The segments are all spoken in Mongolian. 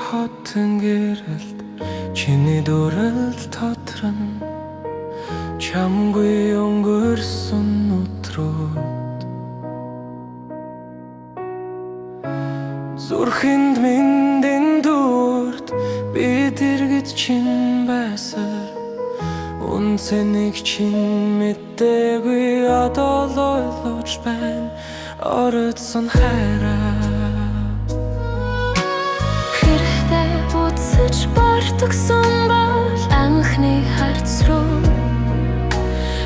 хотын гэрэлд чиний дүрэл тодрон чамгүй өнгөрсөн өдрүүд зүрхэнд миндэн дүрд бид эргэж чин байсаар үнцэнийг чин мэдээгүй одоо л ойлгож байна ородсон хайраа хэрэгтэй буцаж бартагсан бол анхны харц руу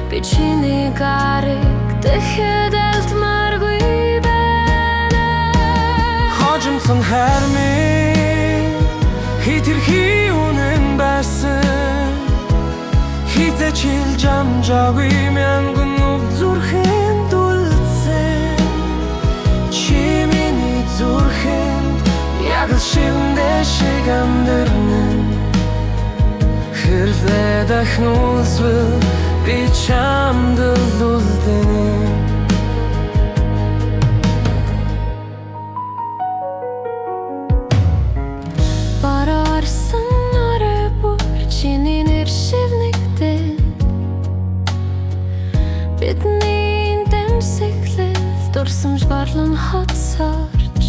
би чиний гарыг дахиад алдмааргүй байна хожимсон хайр минь хитрхи үнэн байсан хизээч жамжаагүй мянган үг зүрхэнд үлдсэн чи миний зүрхэнд яг л шивнэ шиг амьдрна хэрвээ дахин үлсвэл би чамд л үлдэнэ бараарсан орой бүр чиний нэр шивнэгдэн бидний дэмсэглэл дурсамж барлан хоцорч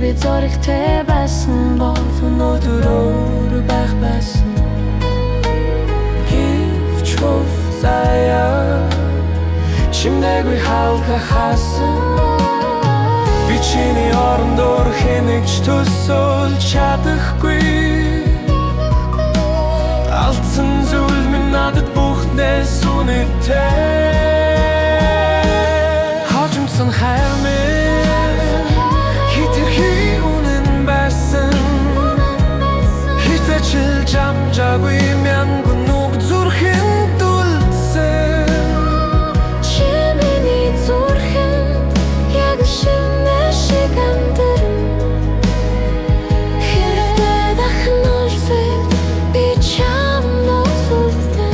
би зоригтой байсан бол өнөөдөр өөр байх байсан Гэвч хөв заяа чимдээгүй хаалга хаасан би чиний орондоор хэнэгч төсөөлж чадахгүй алдсан зүйл минь надад бүхнээс үнэтэй хожимсон хайр минь хитрхи үнэн байсан хизээч жамжаагүй мянган үг зүрхэнд үлдсэн чи миний зүрхэнд яг шивнэ шиг амьдрна хэрвээ дахин улсвал би чамд үлдэнэ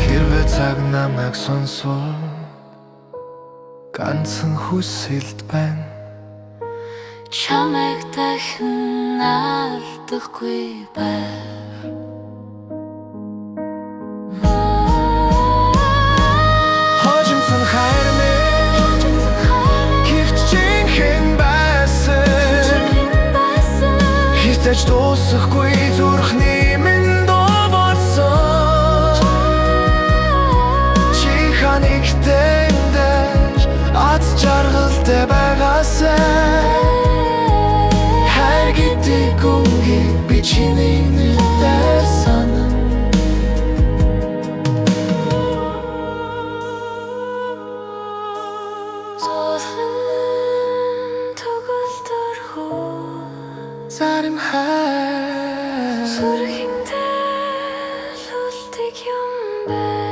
хэрвээ цаг намайг сонсвол ганцхан хүсэлт байна чамайг дахин алдахгүй байх хожимсон хайр минь гэвч жинхэнэ байсан хизээч дуусахгүй зүрхний минь дуу болсон чи ханигтэй аз жаргалтай байгаасай хайр гэдэг үгийг би чиний нэрээр санана төгөлдөр хөө зарим хайр сүрхэндээ л үлдэг юм бэ